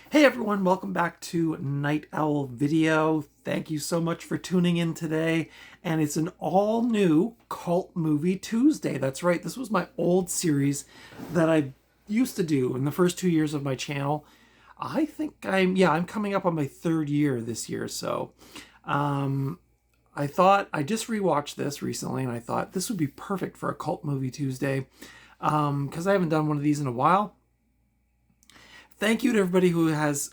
Hey everyone, welcome back to Night Owl Video. Thank you so much for tuning in today. And it's an all new Cult Movie Tuesday. That's right, this was my old series that I used to do in the first 2 years of my channel. I think I'm coming up on my third year this year. So I thought I just rewatched this recently and I thought this would be perfect for a Cult Movie Tuesday because I haven't done one of these in a while. Thank you to everybody who has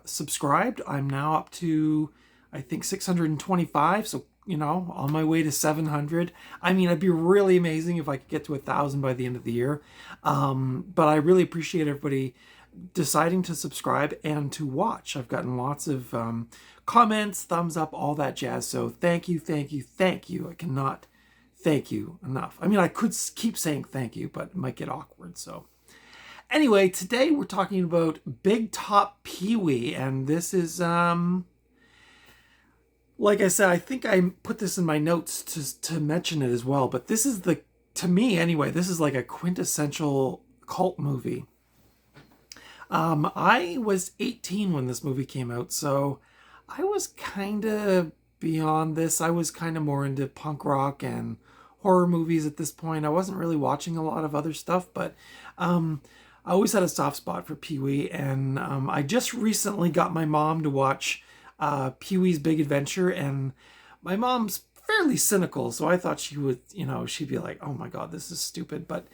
subscribed. I'm now up to, I think, 625. So, on my way to 700. I mean, it'd be really amazing if I could get to 1,000 by the end of the year. But I really appreciate everybody deciding to subscribe and to watch. I've gotten lots of comments, thumbs up, all that jazz. So thank you, thank you, thank you. I cannot thank you enough. I mean, I could keep saying thank you, but it might get awkward. So anyway, today we're talking about Big Top Pee-wee, and this is, like I said, I think I put this in my notes to mention it as well, but this is to me anyway, this is like a quintessential cult movie. I was 18 when this movie came out, so I was kind of beyond this. I was kind of more into punk rock and horror movies at this point. I wasn't really watching a lot of other stuff, but I always had a soft spot for Pee-wee, and I just recently got my mom to watch Pee-wee's Big Adventure, and my mom's fairly cynical, so I thought she would, she'd be like, oh my god, this is stupid, but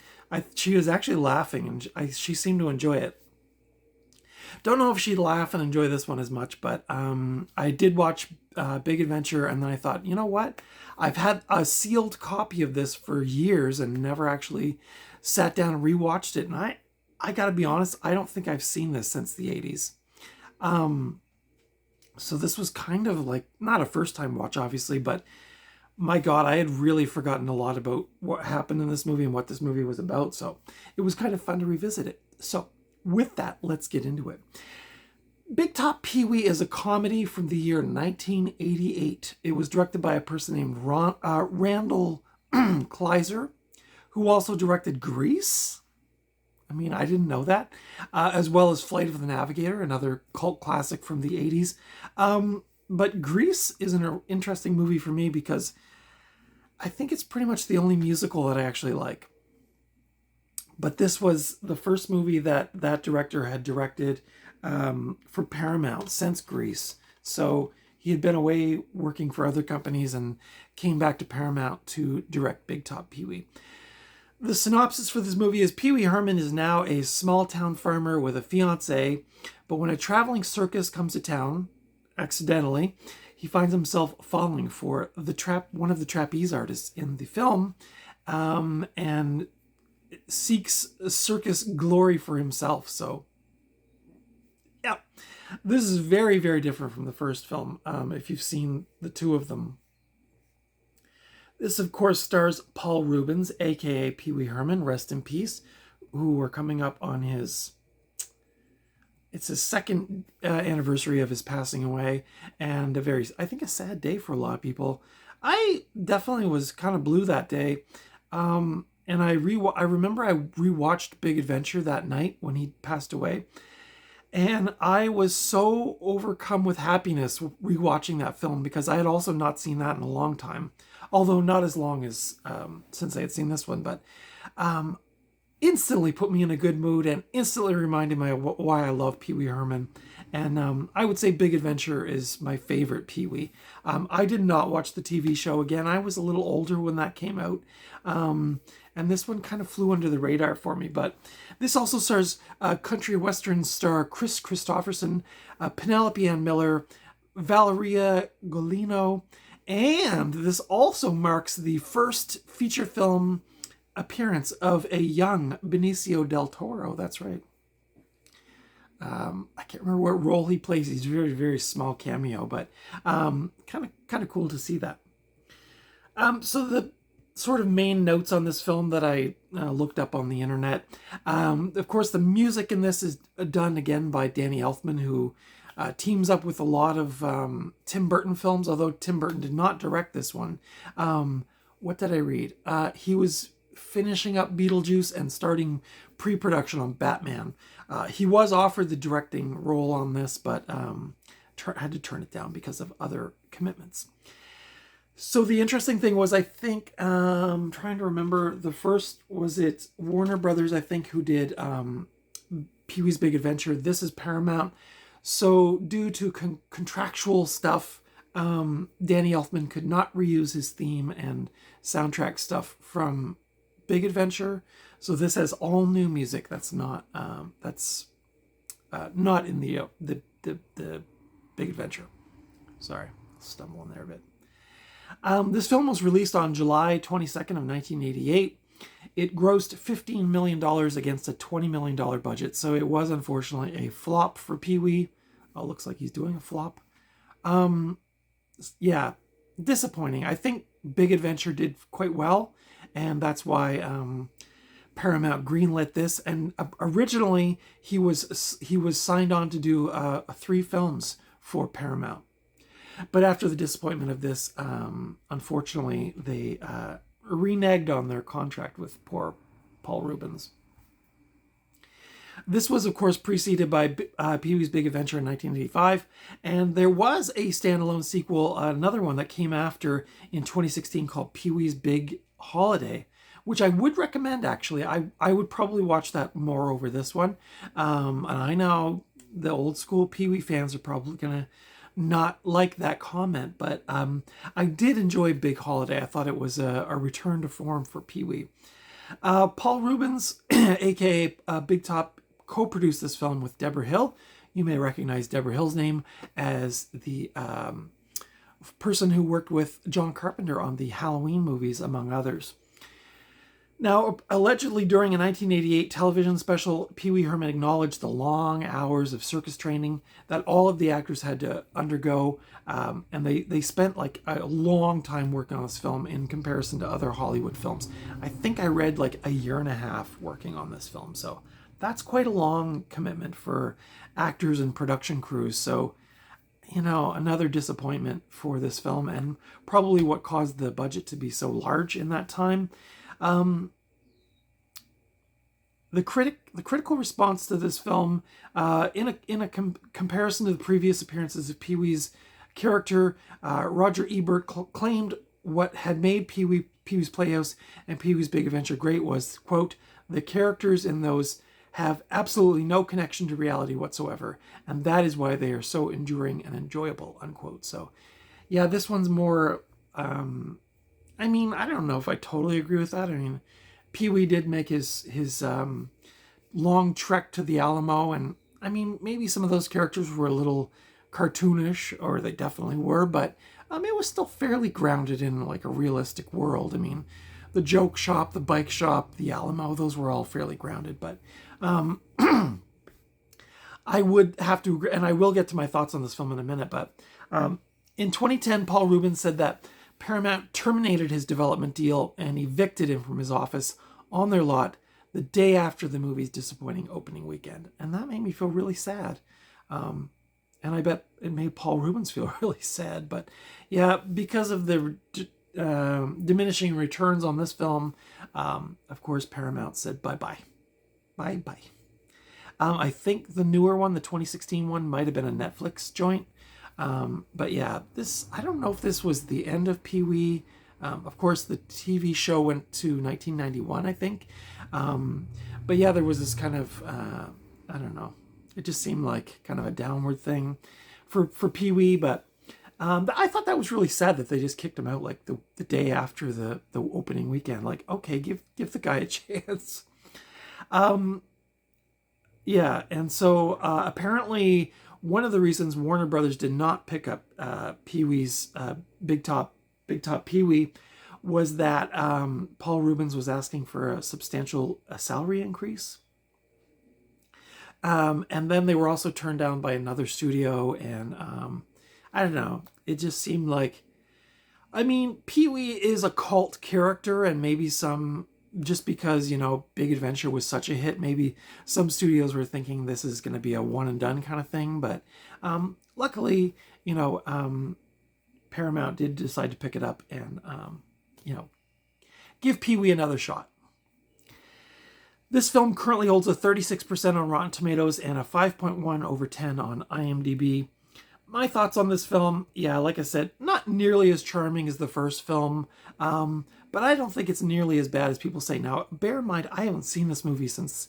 she was actually laughing, and she seemed to enjoy it. Don't know if she'd laugh and enjoy this one as much, but I did watch Big Adventure, and then I thought, you know what? I've had a sealed copy of this for years and never actually sat down and rewatched it, and I gotta be honest, I don't think I've seen this since the 80s. So this was kind of like, not a first time watch, obviously, but my God, I had really forgotten a lot about what happened in this movie and what this movie was about. So it was kind of fun to revisit it. So with that, let's get into it. Big Top Pee-wee is a comedy from the year 1988. It was directed by a person named Randal Kleiser, who also directed Grease. I mean, I didn't know that. As well as Flight of the Navigator, another cult classic from the 80s. But Grease is an interesting movie for me because I think it's pretty much the only musical that I actually like. But this was the first movie that director had directed for Paramount since Grease. So he had been away working for other companies and came back to Paramount to direct Big Top Pee-wee. The synopsis for this movie is Pee-wee Herman is now a small-town farmer with a fiancée, but when a traveling circus comes to town, accidentally, he finds himself falling for one of the trapeze artists in the film, and seeks circus glory for himself. So, yeah, this is very, very different from the first film, if you've seen the two of them. This, of course, stars Paul Reuben, a.k.a. Pee-wee Herman, rest in peace, who are coming up on it's his second anniversary of his passing away, and I think a sad day for a lot of people. I definitely was kind of blue that day, and I remember I rewatched Big Adventure that night when he passed away, and I was so overcome with happiness rewatching that film because I had also not seen that in a long time. Although not as long as since I had seen this one, but instantly put me in a good mood and instantly reminded me of why I love Pee-wee Herman. And I would say Big Adventure is my favorite Pee-wee. I did not watch the TV show again. I was a little older when that came out. And this one kind of flew under the radar for me. But this also stars country western star Chris Christopherson, Penelope Ann Miller, Valeria Golino, and this also marks the first feature film appearance of a young Benicio del Toro. That's right. I can't remember what role he plays. He's a very, very small cameo, but kind of cool to see that. So the sort of main notes on this film that I looked up on the internet. Of course, the music in this is done again by Danny Elfman, who teams up with a lot of Tim Burton films, although Tim Burton did not direct this one. What did I read? He was finishing up Beetlejuice and starting pre-production on Batman. He was offered the directing role on this, but had to turn it down because of other commitments. So the interesting thing was, I think, I'm trying to remember, the first, was it Warner Brothers, I think, who did Pee-wee's Big Adventure. This is Paramount. So due to contractual stuff, Danny Elfman could not reuse his theme and soundtrack stuff from Big Adventure. So this has all new music. That's not not in the Big Adventure. Sorry, stumbling there a bit. This film was released on July 22nd of 1988. It grossed $15 million against a $20 million budget, so it was unfortunately a flop for Pee-wee. Oh, looks like he's doing a flop. Yeah, disappointing. I think Big Adventure did quite well, and that's why Paramount greenlit this. And originally, he was signed on to do 3 films for Paramount. But after the disappointment of this, unfortunately, they reneged on their contract with poor Paul Reuben's. This was, of course, preceded by Pee-wee's Big Adventure in 1985, and there was a standalone sequel, another one that came after in 2016 called Pee-wee's Big Holiday, which I would recommend, actually. I would probably watch that more over this one. And I know the old school Pee-wee fans are probably going to not like that comment, but I did enjoy Big Holiday. I thought it was a return to form for Pee-wee. Paul Rubens, aka Big Top, co-produced this film with Deborah Hill. You may recognize Deborah Hill's name as the person who worked with John Carpenter on the Halloween movies, among others. Now, allegedly during a 1988 television special, Pee-wee Herman acknowledged the long hours of circus training that all of the actors had to undergo, and they spent like a long time working on this film in comparison to other Hollywood films. I think I read like a year and a half working on this film, so that's quite a long commitment for actors and production crews. So, you know, another disappointment for this film, and probably what caused the budget to be so large in that time. The critical response to this film, in a comparison to the previous appearances of Pee-wee's character, Roger Ebert claimed what had made Pee-wee's Playhouse and Pee-wee's Big Adventure great was, quote, "The characters in those have absolutely no connection to reality whatsoever, and that is why they are so enduring and enjoyable," unquote. So, yeah, this one's more, I mean, I don't know if I totally agree with that. I mean, Pee-wee did make his long trek to the Alamo, and I mean, maybe some of those characters were a little cartoonish, or they definitely were, but it was still fairly grounded in like a realistic world. I mean, the joke shop, the bike shop, the Alamo, those were all fairly grounded, but I would have to agree, and I will get to my thoughts on this film in a minute, but in 2010, Paul Reuben said that Paramount terminated his development deal and evicted him from his office on their lot the day after the movie's disappointing opening weekend. And that made me feel really sad. And I bet it made Paul Rubens feel really sad. But yeah, because of the diminishing returns on this film, of course, Paramount said bye-bye. Bye-bye. I think the newer one, the 2016 one, might have been a Netflix joint. But yeah, I don't know if this was the end of Pee-wee. Of course, the TV show went to 1991, I think. But yeah, there was this kind of, I don't know. It just seemed like kind of a downward thing for Pee-wee. But I thought that was really sad that they just kicked him out like the day after the opening weekend. Like, okay, give the guy a chance. Yeah, and so apparently one of the reasons Warner Brothers did not pick up Pee-wee's Big Top Pee-wee was that Paul Rubens was asking for a substantial salary increase. And then they were also turned down by another studio, and I don't know. It just seemed like, I mean, Pee-wee is a cult character, and maybe just because, you know, Big Adventure was such a hit, maybe some studios were thinking this is going to be a one and done kind of thing. But luckily, you know, Paramount did decide to pick it up and, you know, give Pee-wee another shot. This film currently holds a 36% on Rotten Tomatoes and a 5.1 over 10 on IMDb. My thoughts on this film, yeah, like I said, not nearly as charming as the first film, but I don't think it's nearly as bad as people say. Now, bear in mind, I haven't seen this movie since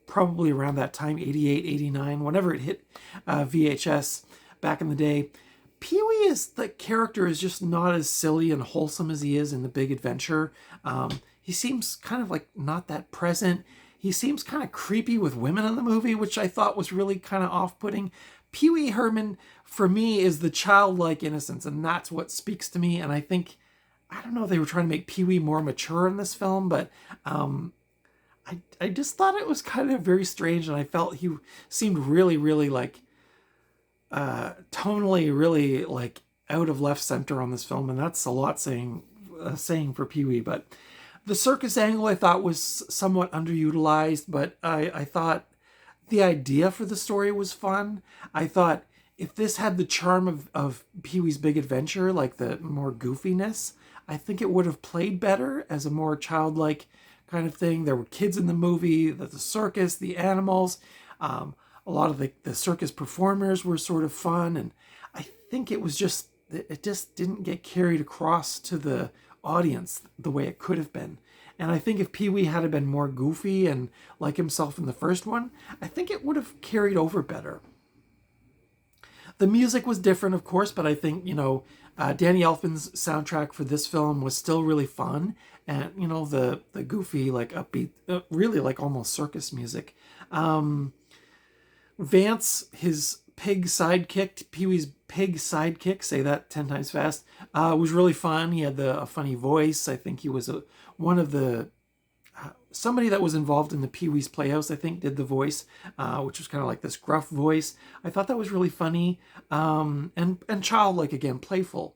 probably around that time, 88, 89, whenever it hit VHS back in the day. Pee-wee the character is just not as silly and wholesome as he is in The Big Adventure. He seems kind of like not that present. He seems kind of creepy with women in the movie, which I thought was really kind of off-putting. Pee-wee Herman, for me, is the childlike innocence, and that's what speaks to me. And I think, I don't know if they were trying to make Pee-wee more mature in this film, but I just thought it was kind of very strange, and I felt he seemed really, really like tonally really like out of left center on this film, and that's a lot saying for Pee-wee. But the circus angle I thought was somewhat underutilized, but I thought the idea for the story was fun. I thought if this had the charm of Pee-wee's Big Adventure, like the more goofiness, I think it would have played better as a more childlike kind of thing. There were kids in the movie, the circus, the animals. A lot of the circus performers were sort of fun, and I think it just didn't get carried across to the audience the way it could have been. And I think if Pee-wee had been more goofy and like himself in the first one, I think it would have carried over better. The music was different, of course, but I think, Danny Elfman's soundtrack for this film was still really fun. And, the goofy, like upbeat, really like almost circus music. Vance, his pig sidekick, Pee-wee's pig sidekick, say that 10 times fast, was really fun. He had a funny voice. I think he was one of the somebody that was involved in the Pee-wee's Playhouse, I think, did the voice, which was kind of like this gruff voice. I thought that was really funny, and childlike again, playful.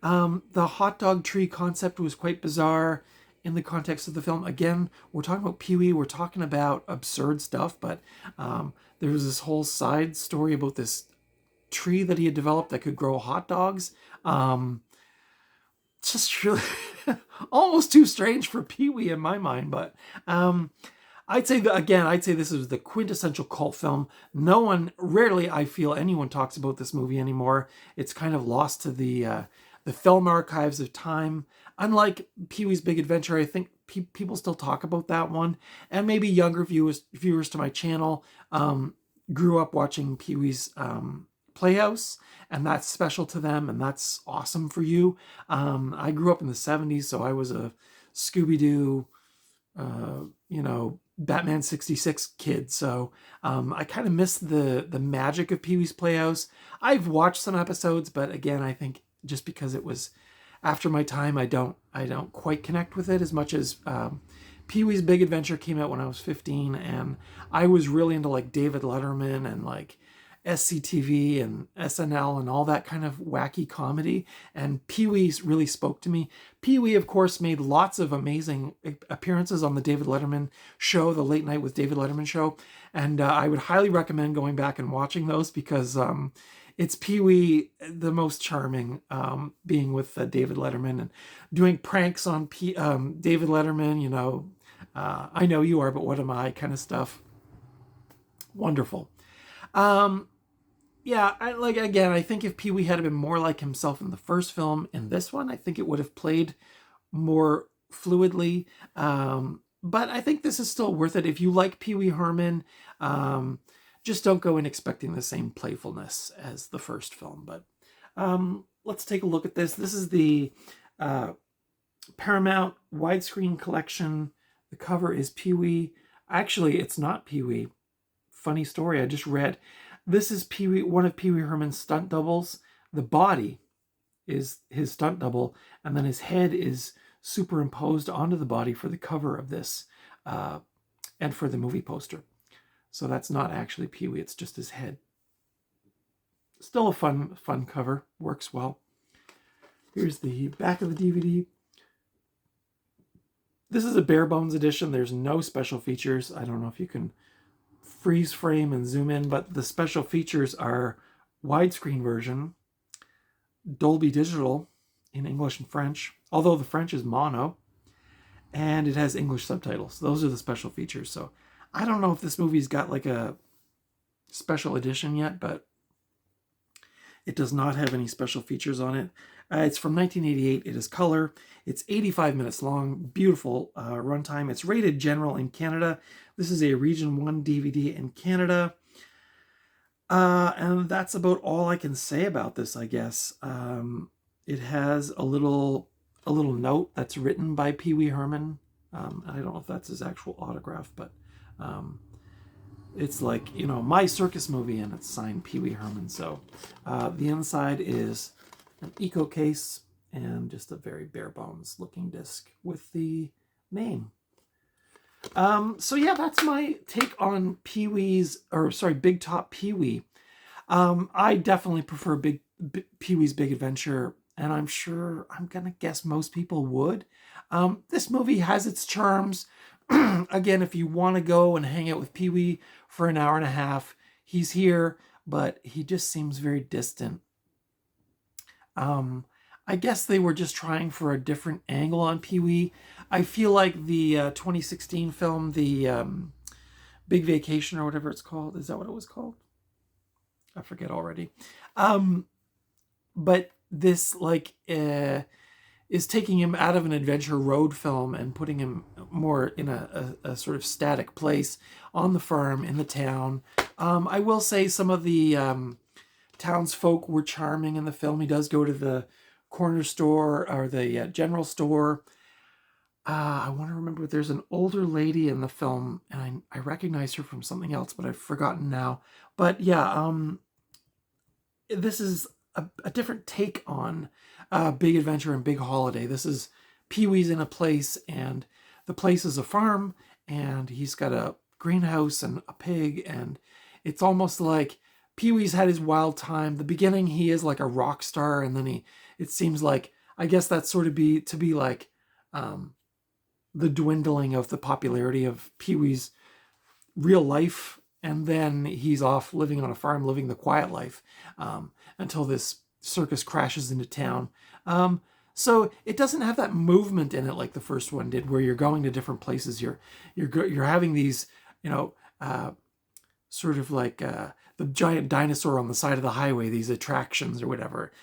The hot dog tree concept was quite bizarre in the context of the film. Again, we're talking about Pee-wee, we're talking about absurd stuff, but there was this whole side story about this tree that he had developed that could grow hot dogs. Just really almost too strange for Pee-wee in my mind, but I'd say this is the quintessential cult film. Rarely I feel anyone talks about this movie anymore. It's kind of lost to the film archives of time. Unlike Pee-wee's Big Adventure, I think people still talk about that one, and maybe younger viewers to my channel grew up watching Pee-wee's Playhouse, and that's special to them, and that's awesome for you. I grew up in the 70s, so I was a Scooby-Doo, Batman 66 kid, so I kind of missed the magic of Pee-wee's Playhouse. I've watched some episodes, but again, I think just because it was after my time, I don't quite connect with it as much as Pee-wee's Big Adventure came out when I was 15, and I was really into like David Letterman and like SCTV and SNL and all that kind of wacky comedy, and Pee-wee really spoke to me. Pee-wee, of course, made lots of amazing appearances on the David Letterman show, the Late Night with David Letterman show, and I would highly recommend going back and watching those because it's Pee-wee the most charming, being with David Letterman and doing pranks on David Letterman, I know you are, but what am I kind of stuff. Wonderful. Yeah, I think if Pee-wee had been more like himself in the first film, in this one, I think it would have played more fluidly. But I think this is still worth it. If you like Pee-wee Herman, just don't go in expecting the same playfulness as the first film. But let's take a look at this. This is the Paramount widescreen collection. The cover is Pee-wee. Actually, it's not Pee-wee. Funny story, I just read. This is Pee-wee, one of Pee-wee Herman's stunt doubles. The body is his stunt double, and then his head is superimposed onto the body for the cover of this and for the movie poster. So that's not actually Pee-wee, it's just his head. Still a fun cover, works well. Here's the back of the DVD. This is a bare bones edition. There's no special features. I don't know if you can freeze frame and zoom in, but the special features are widescreen version, Dolby Digital in English and French, although the French is mono, and it has English subtitles. Those are the special features. So I don't know if this movie's got like a special edition yet, but it does not have any special features on it. It's from 1988. It is color. It's 85 minutes long. Beautiful runtime. It's rated general in Canada. This is a Region 1 DVD in Canada. And that's about all I can say about this, I guess. It has a little note that's written by Pee-wee Herman. I don't know if that's his actual autograph, but it's like, you know, my circus movie, and it's signed Pee-wee Herman. So the inside is an eco case and just a very bare bones looking disc with the name. So yeah, that's my take on Big Top Pee-wee. I definitely prefer Pee-wee's Big Adventure, and I'm gonna guess most people would. This movie has its charms. Again, if you want to go and hang out with Pee-wee for an hour and a half, he's here, but he just seems very distant. I guess they were just trying for a different angle on Pee-wee. I feel like the 2016 film, the Big Vacation or whatever it's called, is that what it was called? I forget already. But this is taking him out of an adventure road film and putting him more in a sort of static place on the farm in the town. I will say some of the townsfolk were charming in the film. He does go to the corner store or the general store. I want to remember, there's an older lady in the film, and I recognize her from something else, but I've forgotten now. But yeah, this is a different take on Big Adventure and Big Holiday. This is Pee-wee's in a place, and the place is a farm, and he's got a greenhouse and a pig, and it's almost like Pee-wee's had his wild time. The beginning, he is like a rock star, and then it seems like, I guess that's sort of to be like the dwindling of the popularity of Pee-wee's real life, and then he's off living on a farm, living the quiet life until this circus crashes into town. So it doesn't have that movement in it like the first one did, where you're going to different places. You're having these, you know, sort of like the giant dinosaur on the side of the highway, these attractions or whatever.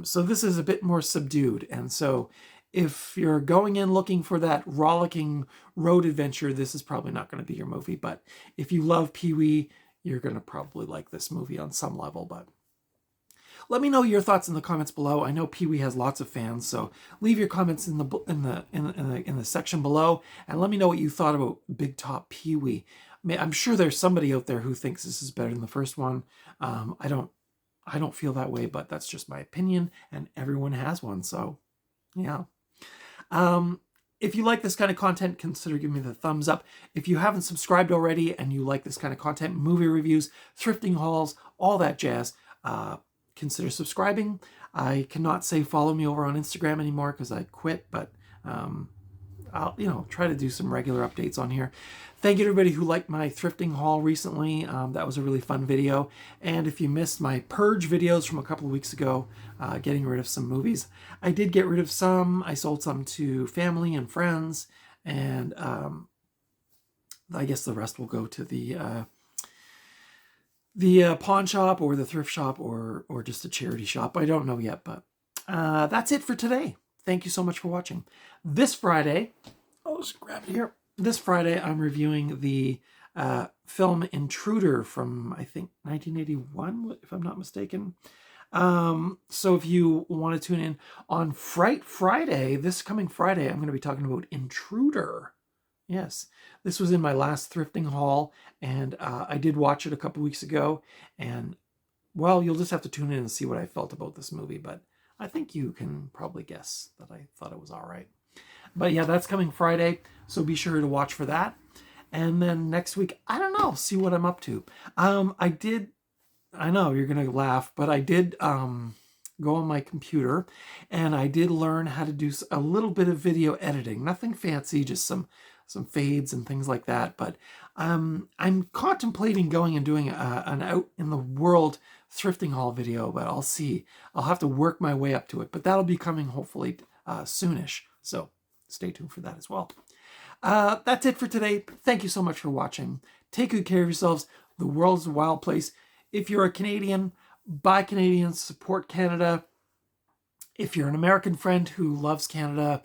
So this is a bit more subdued. And so if you're going in looking for that rollicking road adventure, this is probably not going to be your movie. But if you love Pee-wee, you're going to probably like this movie on some level. But let me know your thoughts in the comments below. I know Pee-wee has lots of fans, so leave your comments in the section below, and let me know what you thought about Big Top Pee-wee. I'm sure there's somebody out there who thinks this is better than the first one. I don't feel that way, but that's just my opinion, and everyone has one. So, yeah. If you like this kind of content, consider giving me the thumbs up. If you haven't subscribed already and you like this kind of content, movie reviews, thrifting hauls, all that jazz, consider subscribing. I cannot say follow me over on Instagram anymore because I quit, but I'll try to do some regular updates on here. Thank you to everybody who liked my thrifting haul recently. That was a really fun video. And if you missed my purge videos from a couple of weeks ago, getting rid of some movies, I did get rid of some. I sold some to family and friends, and I guess the rest will go to the pawn shop or the thrift shop or just a charity shop. I don't know yet, but that's it for today. Thank you so much for watching. This Friday, I'll just grab it here. This Friday, I'm reviewing the film Intruder from, I think, 1981, if I'm not mistaken. So if you want to tune in on Fright Friday, this coming Friday, I'm going to be talking about Intruder. Yes, this was in my last thrifting haul, and I did watch it a couple weeks ago, and, well, you'll just have to tune in and see what I felt about this movie, but I think you can probably guess that I thought it was all right. But yeah, that's coming Friday, so be sure to watch for that. And then next week, I don't know, see what I'm up to. I know you're going to laugh, but I did go on my computer, and I did learn how to do a little bit of video editing. Nothing fancy, just some fades and things like that. But I'm contemplating going and doing an out in the world thrifting haul video, but I'll see. I'll have to work my way up to it, but that'll be coming hopefully soonish. So stay tuned for that as well. That's it for today. Thank you so much for watching. Take good care of yourselves. The world's a wild place. If you're a Canadian, buy Canadians, support Canada. If you're an American friend who loves Canada,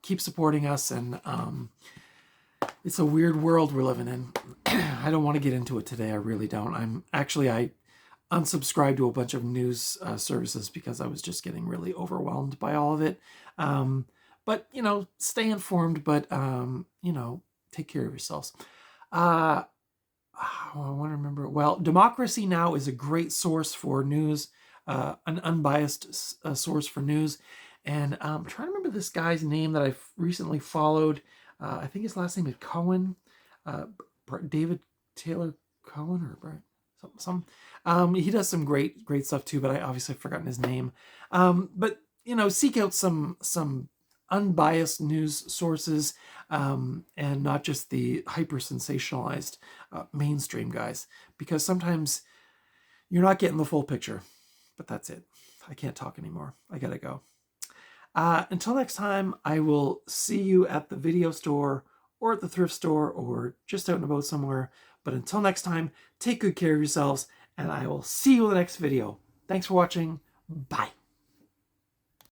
keep supporting us. And it's a weird world we're living in. I don't want to get into it today. I really don't. I unsubscribed to a bunch of news services because I was just getting really overwhelmed by all of it. But, stay informed, but, take care of yourselves. I want to remember. Well, Democracy Now! Is a great source for news, an unbiased source for news. And I'm trying to remember this guy's name that I've recently followed. I think his last name is Cohen, David Taylor Cohen, or some. He does some great stuff too, but I obviously have forgotten his name. But seek out some unbiased news sources, and not just the hyper sensationalized mainstream guys, because sometimes you're not getting the full picture. But that's it. I can't talk anymore. I gotta go. Until next time, I will see you at the video store or at the thrift store or just out and about somewhere. But until next time, take good care of yourselves, and I will see you in the next video. Thanks for watching. Bye.